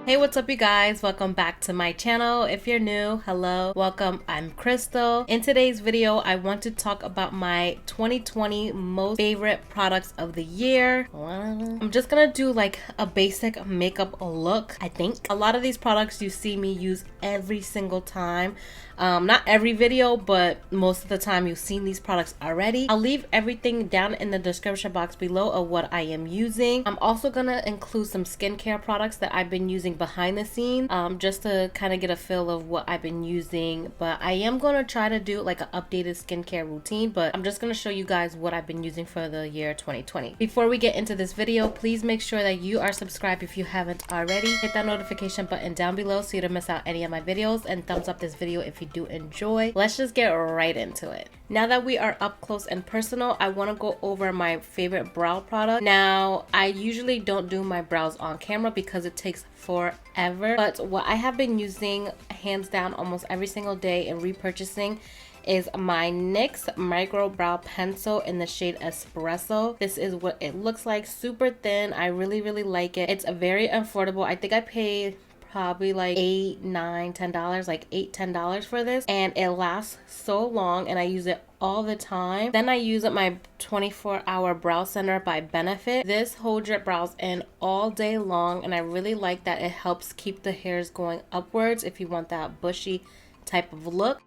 Hey, what's up you guys? Welcome back to my channel. If you're new, hello, welcome. I'm Crystal. In today's video, I want to talk about my 2020 most favorite products of the year. I'm just gonna do like a basic makeup look, I think. A lot of these products you see me use every single time. Not every video, but most of the time you've seen these products already. I'll leave everything down in the description box below of what I am using. I'm also gonna include some skincare products that I've been using behind the scenes, just to kind of get a feel of what I've been using. But I am gonna try to do like an updated skincare routine, but I'm just gonna show you guys what I've been using for the year 2020. Before we get into this video, please make sure that you are subscribed if you haven't already. Hit that notification button down below so you don't miss out any of my videos, and thumbs up this video if you do enjoy. Let's just get right into it. Now that we are up close and personal, I want to go over my favorite brow product. Now, I usually don't do my brows on camera because it takes forever, but what I have been using hands down almost every single day and repurchasing is my NYX micro brow pencil in the shade Espresso. This is what it looks like, super thin. I really like it. It's very affordable. I think I paid probably like $8, $9, $10, like $8, $10 for this, and it lasts so long and I use it all the time. Then I use my 24-hour brow center by Benefit. This holds your brows in all day long, and I really like that it helps keep the hairs going upwards if you want that bushy type of look.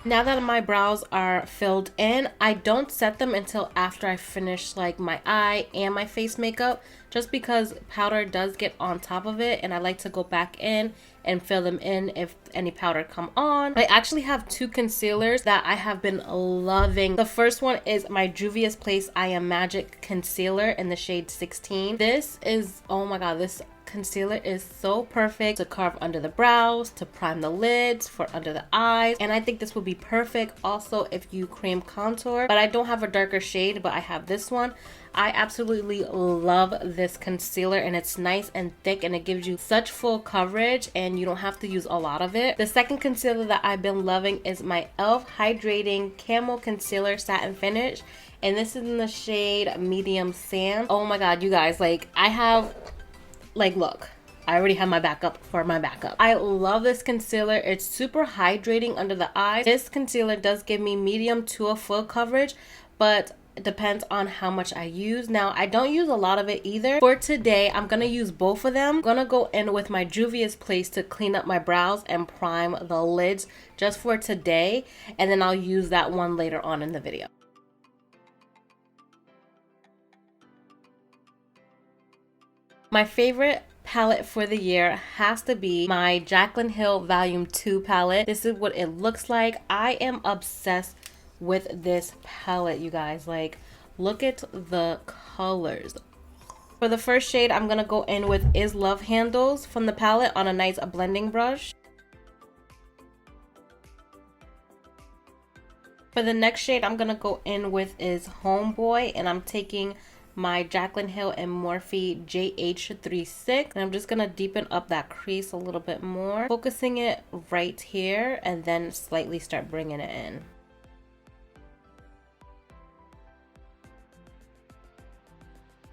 Now that my brows are filled in, I don't set them until after I finish like my eye and my face makeup, just because powder does get on top of it and I like to go back in and fill them in if any powder come on. I actually have two concealers that I have been loving. The first one is my Juvia's Place I Am Magic concealer in the shade 16. This is, oh my god, this concealer is so perfect to carve under the brows, to prime the lids, for under the eyes, and I think this would be perfect also if you cream contour. But I don't have a darker shade, but I have this one. I absolutely love this concealer, and it's nice and thick and it gives you such full coverage and you don't have to use a lot of it. The second concealer that I've been loving is my e.l.f. Hydrating Camo Concealer Satin Finish, and this is in the shade Medium Sand. Oh my god, you guys, like I have, like, look, I already have my backup for my backup. I love this concealer. It's super hydrating under the eyes. This concealer does give me medium to a full coverage, but it depends on how much I use. Now, I don't use a lot of it either. For today, I'm gonna use both of them. I'm gonna go in with my Juvia's Place to clean up my brows and prime the lids just for today, and then I'll use that one later on in the video. My favorite palette for the year has to be my Jaclyn Hill Volume 2 palette. This is what it looks like. I am obsessed with this palette, you guys. Like, look at the colors. For the first shade, I'm gonna go in with Is Love Handles from the palette on a nice blending brush. For the next shade, I'm gonna go in with is Homeboy, and I'm taking my Jaclyn Hill and Morphe JH36, and I'm just gonna deepen up that crease a little bit more, focusing it right here, and then slightly start bringing it in.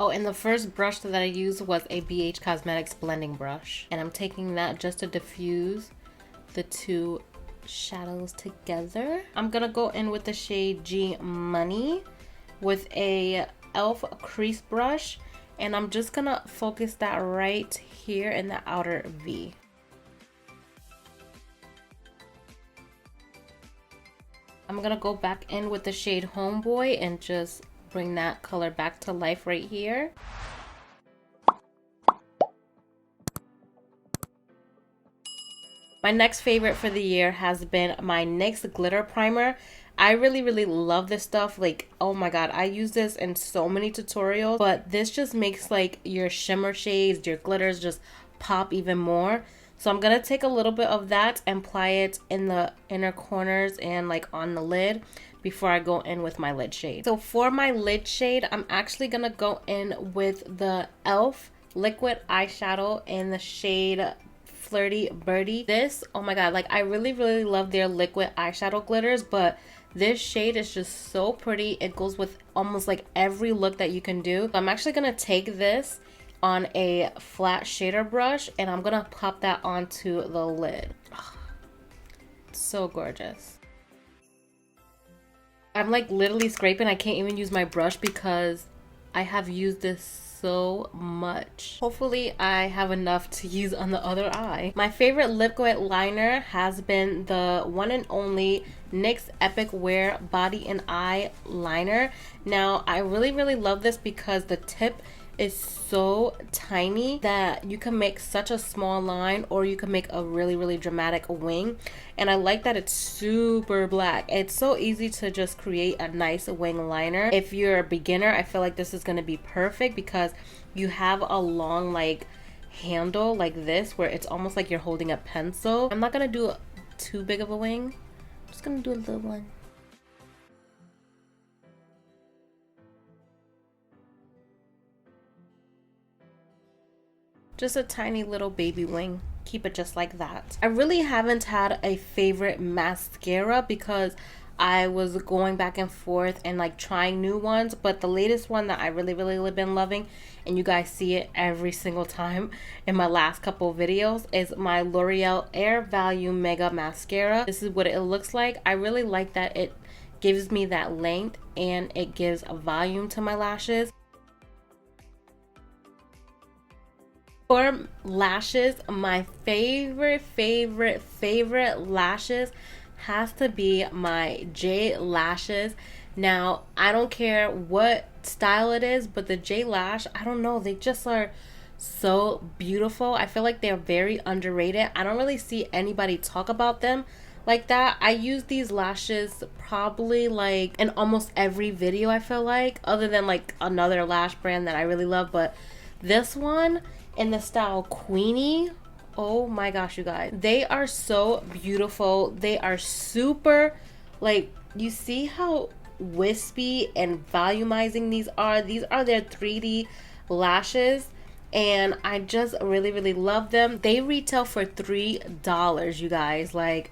Oh, and the first brush that I used was a BH Cosmetics blending brush, and I'm taking that just to diffuse the two shadows together. I'm gonna go in with the shade G Money with a e.l.f. crease brush, and I'm just gonna focus that right here in the outer V. I'm gonna go back in with the shade Homeboy and just bring that color back to life right here. My next favorite for the year has been my NYX Glitter Primer. I really love this stuff. Like, oh my god, I use this in so many tutorials, but this just makes like your shimmer shades, your glitters just pop even more. So I'm gonna take a little bit of that and apply it in the inner corners and like on the lid, before I go in with my lid shade. So for my lid shade, I'm actually gonna go in with the e.l.f. Liquid Eyeshadow in the shade Flirty Birdie. This, oh my god, like I really love their liquid eyeshadow glitters, but this shade is just so pretty. It goes with almost like every look that you can do. So I'm actually gonna take this on a flat shader brush and I'm gonna pop that onto the lid. Oh, so gorgeous. I'm like literally scraping. I can't even use my brush because I have used this so much. Hopefully I have enough to use on the other eye. My favorite liquid liner has been the one and only NYX Epic Wear Body and Eye Liner. Now I really love this because the tip is so tiny that you can make such a small line or you can make a really dramatic wing. And I like that it's super black. It's so easy to just create a nice wing liner. If you're a beginner, I feel like this is going to be perfect because you have a long like handle like this where it's almost like you're holding a pencil. I'm not going to do too big of a wing. I'm just going to do a little one. Just a tiny little baby wing. Keep it just like that. I really haven't had a favorite mascara because I was going back and forth and like trying new ones, but the latest one that I really been loving, and you guys see it every single time in my last couple of videos, is my L'Oreal Air Value Mega Mascara. This is what it looks like. I really like that it gives me that length and it gives a volume to my lashes. For lashes, my favorite lashes has to be my Jade Lashes. Now, I don't care what style it is, but the Jade Lash, I don't know, they just are so beautiful. I feel like they're very underrated. I don't really see anybody talk about them like that. I use these lashes probably like in almost every video, I feel like, other than like another lash brand that I really love, but this one in the style Queenie, oh my gosh, you guys, they are so beautiful. They are super, like, you see how wispy and volumizing these are. These are their 3D lashes and I just really love them. They retail for $3, you guys. Like,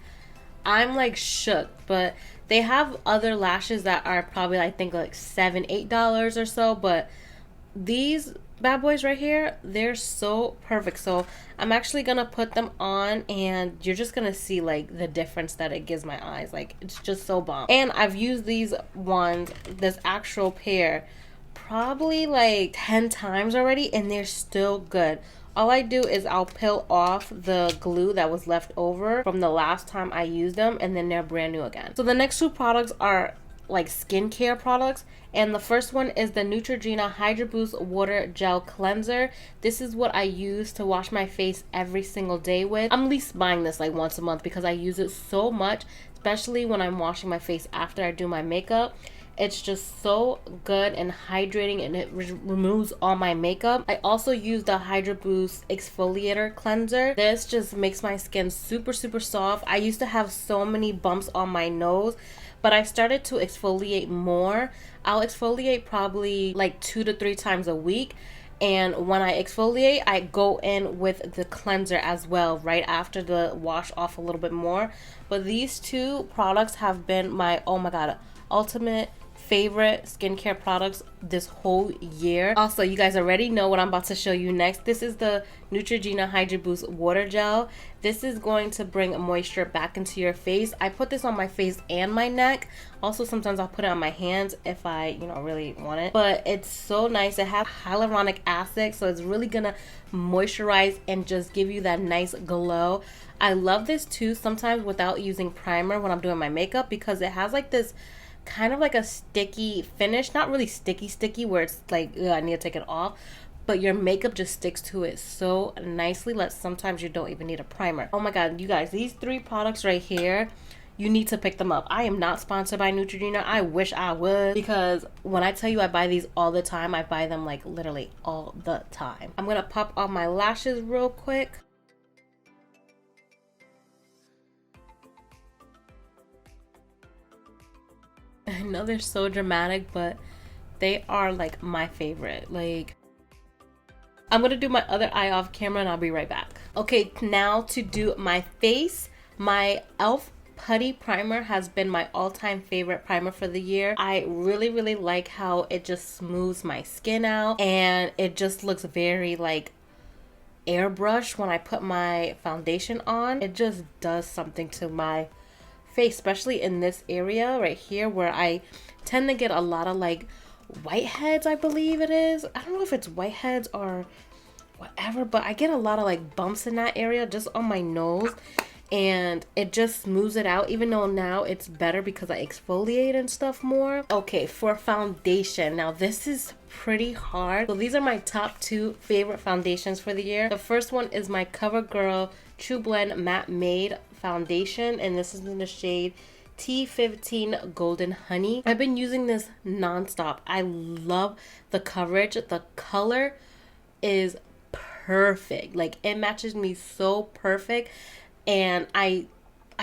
I'm like shook, but they have other lashes that are probably I think like $7-8 or so, but these bad boys right here, they're so perfect. So I'm actually gonna put them on and you're just gonna see like the difference that it gives my eyes. Like, it's just so bomb. And I've used these ones, this actual pair, probably like 10 times already and they're still good. All I do is I'll peel off the glue that was left over from the last time I used them and then they're brand new again. So the next two products are like skincare products, and the first one is the Neutrogena Hydra Boost Water Gel Cleanser. This is what I use to wash my face every single day with. I'm at least buying this like once a month because I use it so much, especially when I'm washing my face after I do my makeup. It's just so good and hydrating and it removes all my makeup. I also use the Hydra Boost Exfoliator Cleanser. This just makes my skin super soft. I used to have so many bumps on my nose, but I started to exfoliate more. I'll exfoliate probably like 2 to 3 times a week. And when I exfoliate, I go in with the cleanser as well right after the wash off a little bit more. But these two products have been my, oh my god, ultimate favorite skincare products this whole year. Also, you guys already know what I'm about to show you next. This is the Neutrogena Hydra Boost Water Gel. This is going to bring moisture back into your face. I put this on my face and my neck. Also, sometimes I'll put it on my hands if I, you know, really want it. But it's so nice. It has hyaluronic acid, so it's really gonna moisturize and just give you that nice glow. I love this too sometimes without using primer when I'm doing my makeup because it has like this kind of like a sticky finish, not really sticky where it's like, ugh, I need to take it off, but your makeup just sticks to it so nicely that sometimes you don't even need a primer. Oh my god, you guys, these 3 products right here, you need to pick them up. I am not sponsored by Neutrogena. I wish I was, because when I tell you I buy these all the time, I buy them like literally all the time. I'm gonna pop on my lashes real quick. I know they're so dramatic, but they are like my favorite. Like, I'm gonna do my other eye off camera and I'll be right back. Okay, now to do my face. My e.l.f. Putty Primer has been my all-time favorite primer for the year. I really like how it just smooths my skin out, and it just looks very like airbrush when I put my foundation on. It just does something to my face, especially in this area right here where I tend to get a lot of like whiteheads, I believe it is. I don't know if it's whiteheads or whatever, but I get a lot of like bumps in that area just on my nose, and it just smooths it out, even though now it's better because I exfoliate and stuff more. Okay, for foundation, now this is pretty hard. So these are my top 2 favorite foundations for the year. The first one is my CoverGirl trueblend Matte Made foundation, and this is in the shade T15 Golden Honey. I've been using this non-stop. I love the coverage. The color is perfect. Like, it matches me so perfect, and I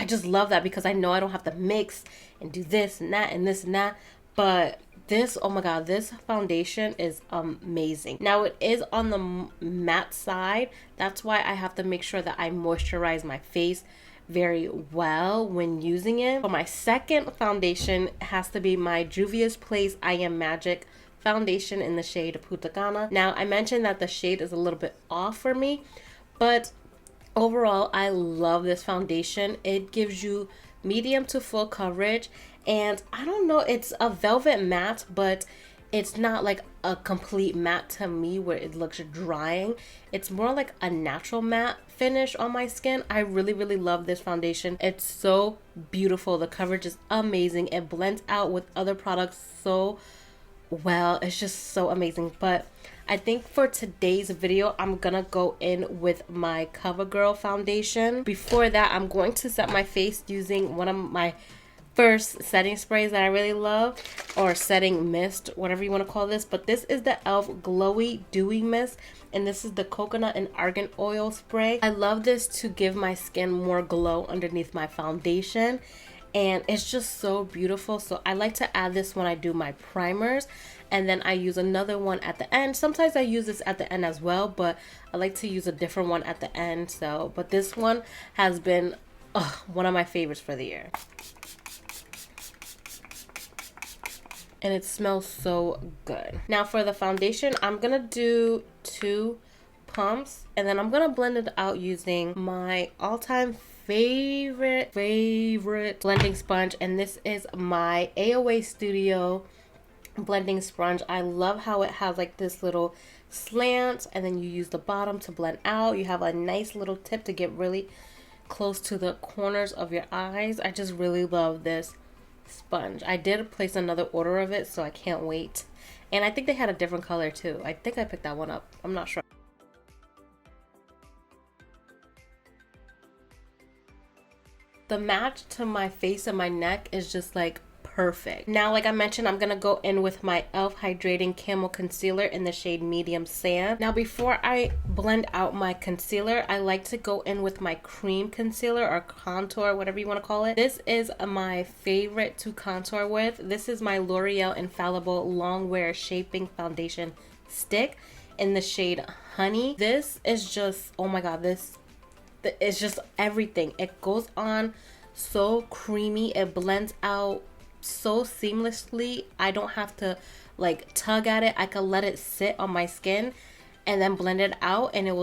just love that because I know I don't have to mix and do this and that and this and that. But this, oh my god, this foundation is amazing. Now it is on the matte side. That's why I have to make sure that I moisturize my face very well when using it. For my second foundation has to be my Juvia's Place I Am Magic foundation in the shade Punta. Now I mentioned that the shade is a little bit off for me, but overall I love this foundation. It gives you medium to full coverage, and I don't know, it's a velvet matte, but it's not like a complete matte to me where it looks drying. It's more like a natural matte finish on my skin. I really love this foundation. It's so beautiful. The coverage is amazing. It blends out with other products so well. It's just so amazing. But I think for today's video, I'm gonna go in with my CoverGirl foundation. Before that, I'm going to set my face using one of my first setting sprays that I really love, or setting mist, whatever you want to call this. But this is the e.l.f. Glowy Dewy Mist, and this is the coconut and argan oil spray. I love this to give my skin more glow underneath my foundation, and it's just so beautiful. So I like to add this when I do my primers, and then I use another one at the end. Sometimes I use this at the end as well, but I like to use a different one at the end. So, but this one has been one of my favorites for the year. And it smells so good. Now for the foundation, I'm gonna do 2 pumps, and then I'm gonna blend it out using my all-time favorite blending sponge, and this is my AOA Studio blending sponge. I love how it has like this little slant, and then you use the bottom to blend out. You have a nice little tip to get really close to the corners of your eyes. I just really love this sponge. I did place another order of it, so I can't wait. And I think they had a different color too. I think I picked that one up. I'm not sure. The match to my face and my neck is just like perfect. Now, like I mentioned, I'm gonna go in with my e.l.f. Hydrating Camel Concealer in the shade Medium Sand. Now, before I blend out my concealer, I like to go in with my cream concealer or contour, whatever you want to call it. This is my favorite to contour with. This is my L'Oreal Infallible Longwear Shaping Foundation Stick in the shade Honey. This is just, oh my god, it's just everything. It goes on so creamy. It blends out so seamlessly. I don't have to like tug at it. I can let it sit on my skin and then blend it out, and it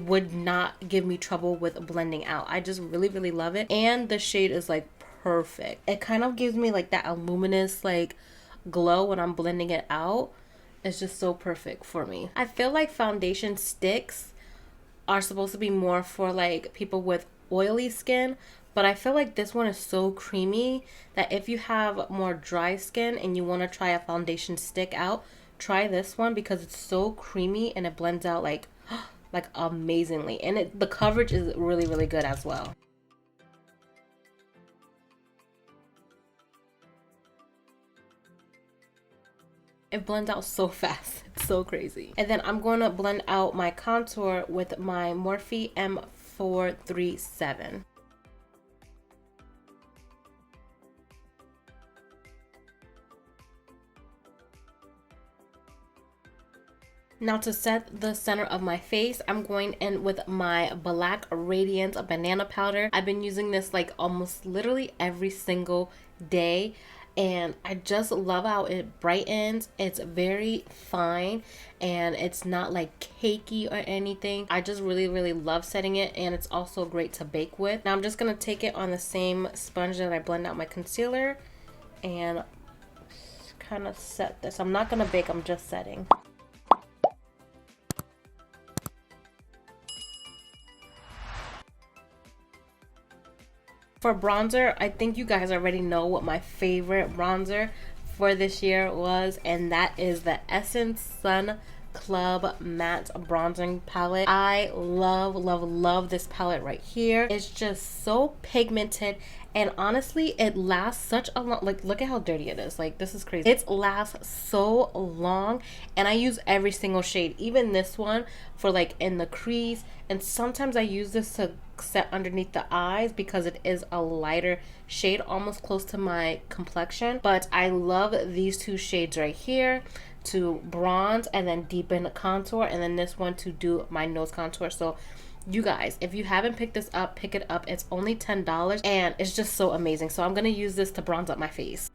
would not give me trouble with blending out. I just really love it, and the shade is like perfect. It kind of gives me like that luminous like glow when I'm blending it out. It's just so perfect for me. I feel like foundation sticks are supposed to be more for like people with oily skin, but I feel like this one is so creamy that if you have more dry skin and you want to try a foundation stick out, try this one because it's so creamy and it blends out like amazingly, and the coverage is really good as well. It blends out so fast. It's so crazy. And then I'm going to blend out my contour with my Morphe M437. Now to set the center of my face, I'm going in with my black Radiance banana powder. I've been using this like almost literally every single day, and I just love how it brightens. It's very fine and it's not like cakey or anything. I just really love setting it, and it's also great to bake with. Now I'm just going to take it on the same sponge that I blend out my concealer and kind of set this. I'm not going to bake, I'm just setting. For bronzer, I think you guys already know what my favorite bronzer for this year was, and that is the Essence Sun Club Matte Bronzing Palette. I love this palette right here. It's just so pigmented, and honestly it lasts such a long, like look at how dirty it is, like this is crazy. It lasts so long, and I use every single shade, even this one for like in the crease, and sometimes I use this to set underneath the eyes because it is a lighter shade, almost close to my complexion. But I love these two shades right here to bronze and then deepen contour, and then this one to do my nose contour. So you guys, if you haven't picked this up, pick it up. It's only $10 and it's just so amazing. So I'm gonna use this to bronze up my face.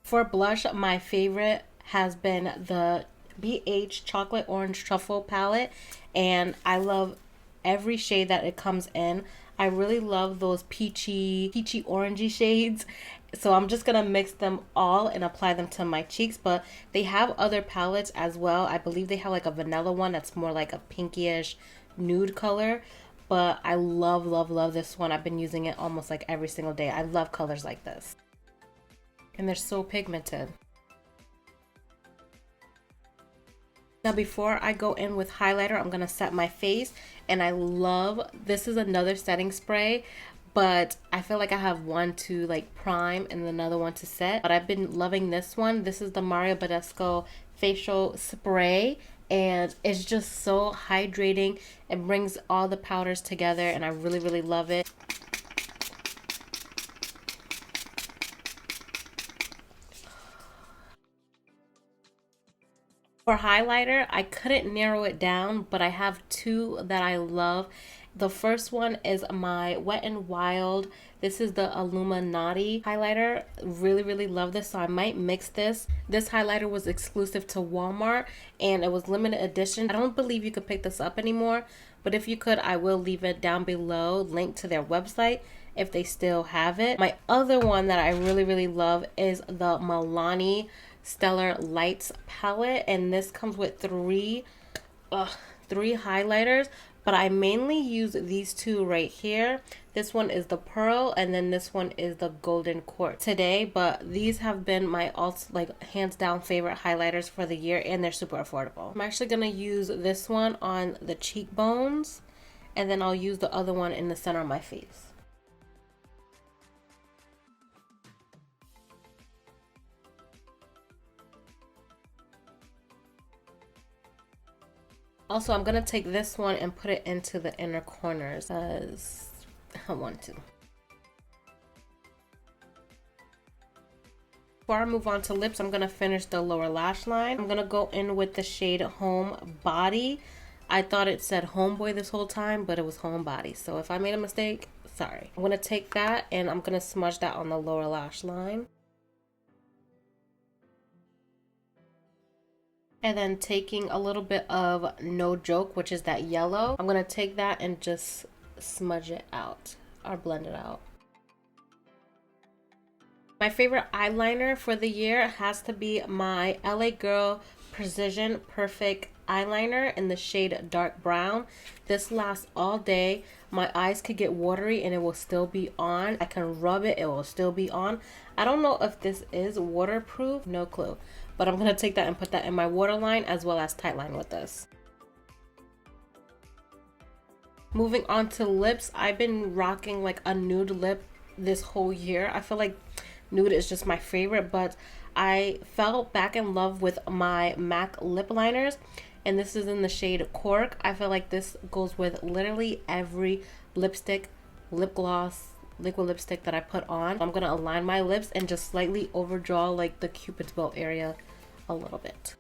For blush, my favorite has been the BH Chocolate Orange Truffle palette, and I love every shade that it comes in. I really love those peachy orangey shades, so I'm just gonna mix them all and apply them to my cheeks. But they have other palettes as well. I believe they have like a vanilla one that's more like a pinkyish nude color, but I love this one. I've been using it almost like every single day. I love colors like this, and they're so pigmented. Now before I go in with highlighter, I'm gonna set my face, and I love, this is another setting spray, but I feel like I have one to like prime and another one to set. But I've been loving this one. This is the Mario Badescu facial spray, and it's just so hydrating. It brings all the powders together, and I really love it. For highlighter, I couldn't narrow it down, but I have two that I love. The first one is my Wet n Wild. This is the Illuminati highlighter. Really love this, so I might mix this. This highlighter was exclusive to Walmart, and it was limited edition. I don't believe you could pick this up anymore, but if you could, I will leave it down below, link to their website if they still have it. My other one that I really love is the Milani Stellar Lights palette, and this comes with three highlighters, but I mainly use these two right here. This one is the Pearl, and then this one is the Golden Quartz today, but these have been my like hands down favorite highlighters for the year, and they're super affordable. I'm actually gonna use this one on the cheekbones, and then I'll use the other one in the center of my face. Also, I'm gonna take this one and put it into the inner corners because I want to. Before I move on to lips, I'm gonna finish the lower lash line. I'm gonna go in with the shade Homebody. I thought it said Homeboy this whole time, but it was Homebody. So if I made a mistake, sorry. I'm gonna take that and I'm gonna smudge that on the lower lash line. And then taking a little bit of No Joke, which is that yellow, I'm gonna take that and just smudge it out or blend it out. My favorite eyeliner for the year has to be my LA Girl Precision Perfect eyeliner in the shade Dark Brown. This lasts all day. My eyes could get watery and it will still be on. I can rub it, it will still be on. I don't know if this is waterproof, no clue. But I'm gonna take that and put that in my waterline as well as tightline with this. Moving on to lips, I've been rocking like a nude lip this whole year. I feel like nude is just my favorite, but I fell back in love with my MAC lip liners, and this is in the shade Cork. I feel like this goes with literally every lipstick, lip gloss, liquid lipstick that I put on. I'm gonna align my lips and just slightly overdraw like the Cupid's bow area a little bit.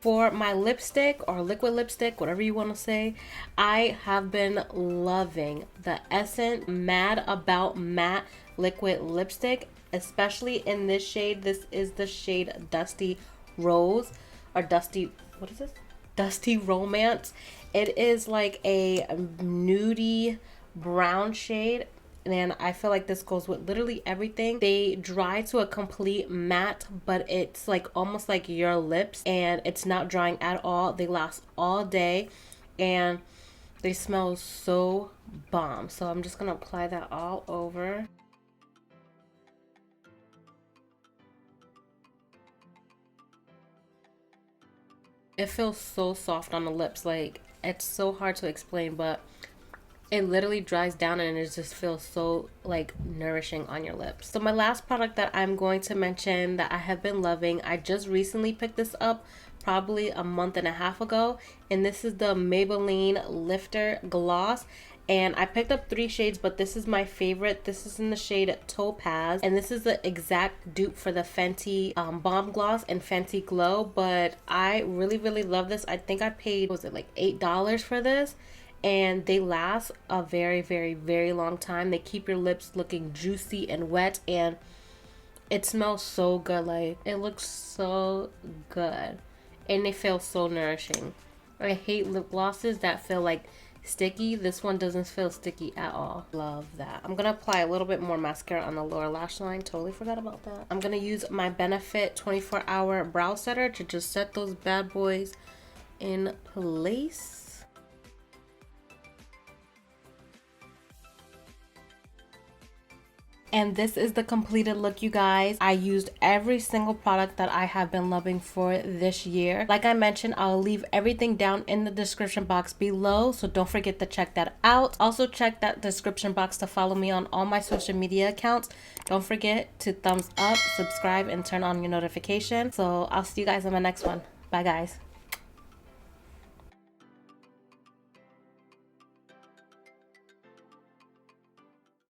For my lipstick or liquid lipstick, whatever you want to say, I have been loving the Essence Mad About Matte liquid lipstick, especially in this shade. This is the shade Dusty Rose, or Dusty, what is this? Dusty Romance. It is like a nudie brown shade, and I feel like this goes with literally everything. They dry to a complete matte, but it's like almost like your lips, and it's not drying at all. They last all day and they smell so bomb. So I'm just gonna apply that all over. It feels so soft on the lips. Like, it's so hard to explain, but it literally dries down and it just feels so like nourishing on your lips. So my last product that I'm going to mention that I have been loving, I just recently picked this up probably a month and a half ago, and this is the Maybelline Lifter Gloss. And I picked up 3 shades, but this is my favorite. This is in the shade Topaz, and this is the exact dupe for the Fenty Bomb Gloss and Fenty Glow. But I really love this. I think I paid, was it like $8 for this? And they last a very long time. They keep your lips looking juicy and wet, and it smells so good. Like, it looks so good, and they feel so nourishing. I hate lip glosses that feel like sticky. This one doesn't feel sticky at all. Love that. I'm gonna apply a little bit more mascara on the lower lash line. Totally forgot about that. I'm gonna use my Benefit 24-hour brow setter to just set those bad boys in place. And this is the completed look, you guys. I used every single product that I have been loving for this year. Like I mentioned, I'll leave everything down in the description box below, so don't forget to check that out. Also check that description box to follow me on all my social media accounts. Don't forget to thumbs up, subscribe, and turn on your notification. So I'll see you guys in my next one. Bye, guys.